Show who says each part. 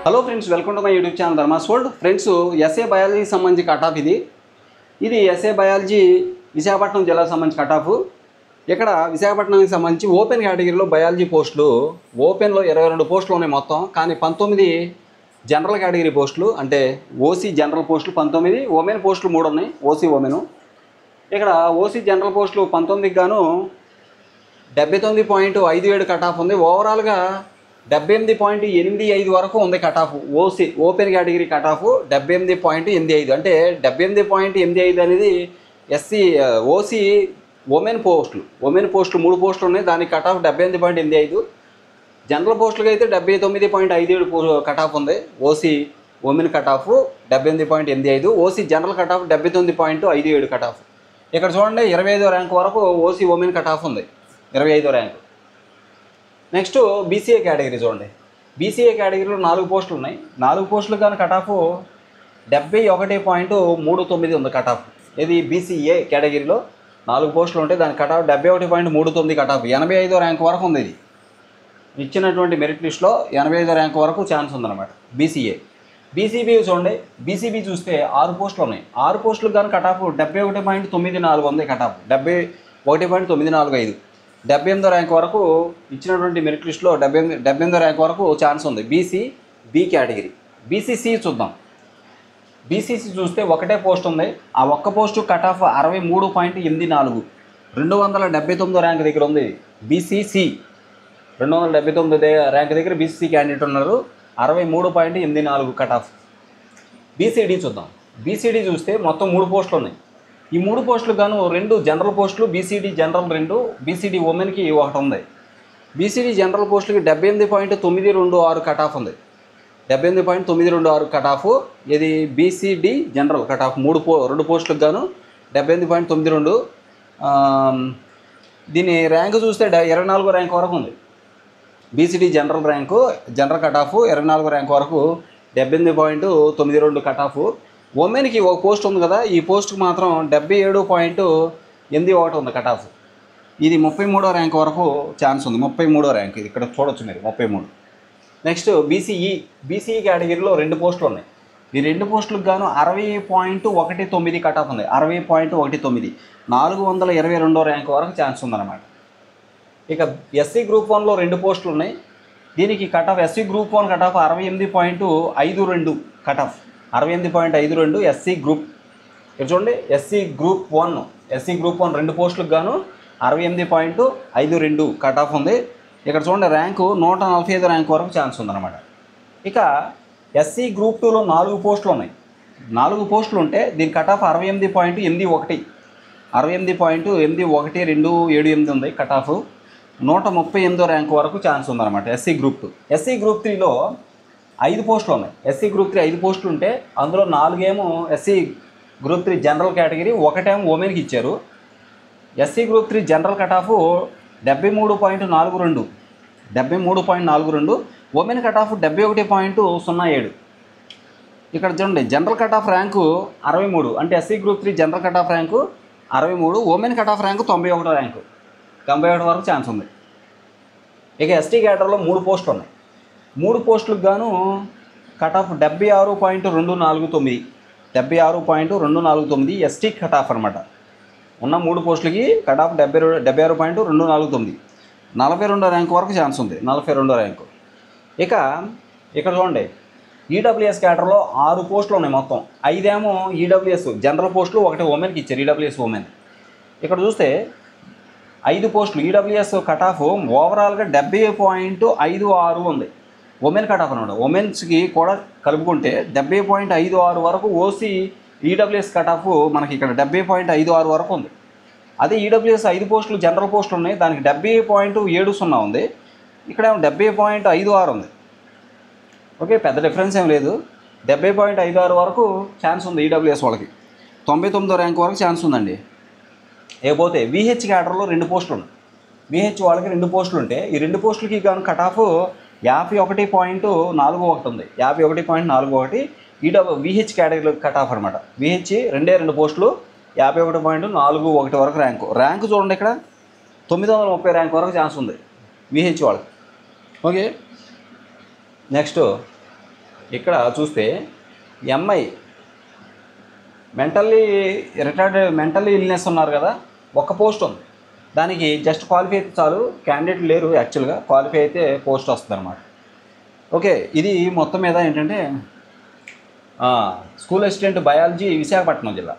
Speaker 1: Hello friends, welcome to my YouTube channel Dharma's world. Friends, SA బయాలజీకి సంబంధించి cut off ఇది SA biology Visakhapatnam జిల్లాకు సంబంధించి కట్ ఆఫ్. ఇక్కడ విశాఖపట్నానికి సంబంధించి ఓపెన్ కేటగిరీలో బయాలజీ పోస్టులు ఓపెన్లో 22 పోస్టులు ఉన్నాయి మొత్తం. కానీ 19 జనరల్ కేటగిరీ పోస్టులు, అంటే ఓసీ జనరల్ పోస్టులు 19, ఉమెన్ పోస్టులు 3 ఉన్నాయి, ఓసీ ఉమెన్. ఇక్కడ ఓసీ జనరల్ పోస్టులు 19కి గాను 79.57 కట్ ఆఫ్ ఉంది. ఓవరాల్గా 78.85 వరకు ఉంది cut off. OC open category cut off 78.85. అంటే 78.85 అనేది ఎస్సీ ఓసీ ఉమెన్ పోస్టులు 3 పోస్టులు ఉన్నాయి, దానికి కట్ ఆఫ్ 78.85. జనరల్ పోస్టులకి అయితే 79.57 కట్ ఆఫ్ ఉంది. OC women cut off 78.85, OC general cut of 79.57 cut off. ఇక్కడ చూడండి, 25వ ర్యాంక్ వరకు ఓసీ ఉమెన్ కట్ ఆఫ్ ఉంది, 25వ ర్యాంక్. నెక్స్ట్ బీసీఏ కేటగిరీ చూడండి. బీసీఏ కేటగిరీలో 4 పోస్టులు ఉన్నాయి. 4 పోస్టులు కానీ కట్ ఆఫ్ 71.39 ఉంది కట్ ఆఫ్. ఇది బీసీఏ కేటగిరీలో 4 పోస్టులు ఉంటాయి, దాని కట్ ఆఫ్ 71.39 కట్ ఆఫ్. 85వ ర్యాంక్ వరకు ఉంది. ఇది ఇచ్చినటువంటి మెరిట్ లిస్ట్లో 85వ ర్యాంక్ వరకు ఛాన్స్ ఉందన్నమాట బీసీఏ. బీసీబీ చూడండి. బీసీబీ చూస్తే 6 పోస్టులు ఉన్నాయి. 6 పోస్టులకు కానీ కట్ ఆఫ్ 71.94 ఉంది కట్ ఆఫ్, 71.945. 78వ ర్యాంక్ వరకు ఇచ్చినటువంటి మెరిట్ లిస్ట్లో 78వ ర్యాంక్ వరకు ఛాన్స్ ఉంది బీసీ బి కేటగిరీ. బీసీసీ చూద్దాం. బీసీసీ చూస్తే ఒకటే పోస్ట్ ఉంది. ఆ ఒక్క పోస్టు కట్ ఆఫ్ 63.84, 279వ ర్యాంక్ దగ్గర ఉంది. బీసీసీ 279 ర్యాంక్ దగ్గర బీసీసీ క్యాండిడేట్ ఉన్నారు, 63.84 కట్ ఆఫ్. బీసీడీ చూద్దాం. బీసీడీ చూస్తే మొత్తం 3 పోస్టులు ఉన్నాయి. ఈ 3 పోస్టులకు గాను 2 జనరల్ పోస్టులు, బీసీడీ జనరల్ 2, బీసీడీ ఉమెన్కి 1 ఉంది. బీసీడీ జనరల్ పోస్టులకి 78.926 కట్ ఆఫ్ ఉంది, 78.926 కట్ ఆఫ్. ఇది బీసీడీ జనరల్ కట్ ఆఫ్ 2 పోస్టులకు గాను 78.92. దీని ర్యాంకు చూస్తే 24వ ర్యాంక్ వరకు ఉంది. BCD general rank general cut off 24వ ర్యాంక్ వరకు 78.92 కట్ ఆఫ్. ఉమెన్కి 1 పోస్ట్ ఉంది కదా, ఈ పోస్ట్కి మాత్రం 77.81 ఉంది కట్ ఆఫ్. ఇది 33వ ర్యాంక్ వరకు ఛాన్స్ ఉంది. 33వ ర్యాంక్ ఇది ఇక్కడ చూడొచ్చు మీరు, 33. నెక్స్ట్ బీసీఈ కేటగిరీలో 2 పోస్టులు ఉన్నాయి. ఈ 2 పోస్టులకు గాను 60.19 కట్ ఆఫ్ ఉంది, 60.19, 422వ ర్యాంక్ వరకు ఛాన్స్ ఉందన్నమాట. ఇక ఎస్సీ గ్రూప్ 1లో 2 పోస్టులు ఉన్నాయి. దీనికి cut off SC group 1 cut off 68.52 cut off, 68.52 SC group. ఇక్కడ చూడండి, ఎస్సీ గ్రూప్ 1 2 పోస్టులకు గాను 68.52 కట్ ఆఫ్ ఉంది. ఇక్కడ చూడండి, ర్యాంకు 145 ర్యాంక్ వరకు ఛాన్స్ ఉందన్నమాట. ఇక ఎస్సీ గ్రూప్ 2లో 4 పోస్టులు ఉన్నాయి. 4 పోస్టులు ఉంటే దీని కట్ ఆఫ్ 68.81, 68.8127 ఉంది కట్ ఆఫ్, 138వ ర్యాంక్ వరకు ఛాన్స్ ఉందన్నమాట ఎస్సీ గ్రూప్ 2. ఎస్సీ గ్రూప్ 3లో 5 పోస్టులు ఉన్నాయి. ఎస్సీ గ్రూప్ 3 5 పోస్టులు ఉంటే అందులో 4 ఏమో ఎస్సీ గ్రూప్ 3 జనరల్ కేటగిరీ, 1 ఏమో ఉమెన్కి ఇచ్చారు. SC group 3 general cut of 73.42, women cut off 71.07. ఇక్కడ చూడండి, జనరల్ కట్ ఆఫ్ ర్యాంకు 63, అంటే SC group 3 general cut of rank 63, women cut off rank 91 rank, 91 వరకు ఛాన్స్ ఉంది. ఇక ఎస్టీ కేటగిరీలో 3 పోస్టులు ఉన్నాయి. 3 పోస్టులకు గాను cut off 76.249, 76.249 ST cut off అనమాట. ఉన్న 3 పోస్టులకి కట్ ఆఫ్ 76.249, 42వ ర్యాంక్ వరకు ఛాన్స్ ఉంది, 42వ ర్యాంకు. ఇక ఇక్కడ చూడండి, ఈడబ్ల్యూఎస్ కేటర్లో 6 పోస్టులు ఉన్నాయి మొత్తం. 5 ఏమో ఈడబ్ల్యూఎస్ జనరల్ పోస్టులు, 1 ఉమెన్కి ఇచ్చారు, ఈడబ్ల్యూఎస్ ఉమెన్. ఇక్కడ చూస్తే 5 పోస్టులు ఈడబ్ల్యూఎస్ కట్ ఆఫ్ ఓవరాల్గా 70.56 ఉంది, ఉమెన్ కట్ ఆఫ్ అనమాట. ఉమెన్స్కి కూడా కలుపుకుంటే 70.56 వరకు ఓసీ ఈడబ్ల్యూఎస్ కట్ ఆఫ్ మనకి ఇక్కడ 70.56 వరకు ఉంది. అదే ఈడబ్ల్యూఎస్ 5 పోస్టులు జనరల్ పోస్టులు ఉన్నాయి, దానికి 70.70 ఉంది, ఇక్కడ 70.56 ఉంది. ఓకే, పెద్ద డిఫరెన్స్ ఏం లేదు, 70.56 వరకు ఛాన్స్ ఉంది ఈడబ్ల్యూఎస్ వాళ్ళకి. 99వ ర్యాంక్ వరకు ఛాన్స్ ఉందండి. లేకపోతే విహెచ్ క్యాడర్లో 2 పోస్టులు ఉన్నాయి. విహెచ్ వాళ్ళకి 2 పోస్టులు ఉంటే ఈ 2 పోస్టులకి కానీ కట్ ఆఫ్ 51.41 ఉంది, 51.41 విహెచ్ కేటగిరీలో కట్ ఆఫ్ అనమాట. విహెచ్ 2 పోస్టులు 51.41 వరకు ర్యాంకు చూడండి, ఇక్కడ 930 ర్యాంక్ వరకు ఛాన్స్ ఉంది విహెచ్ వాళ్ళకి. ఓకే, నెక్స్ట్ ఇక్కడ చూస్తే ఎంఐ మెంటల్లీ ఇల్నెస్ ఉన్నారు కదా, ఒక్క పోస్ట్ ఉంది. దానికి జస్ట్ క్వాలిఫై అయితే చాలు, క్యాండిడేట్ లేరు యాక్చువల్గా, క్వాలిఫై అయితే పోస్ట్ వస్తుంది అనమాట. ఓకే, ఇది మొత్తం మీద ఏంటంటే స్కూల్ అసిస్టెంట్ బయాలజీ విశాఖపట్నం జిల్లా.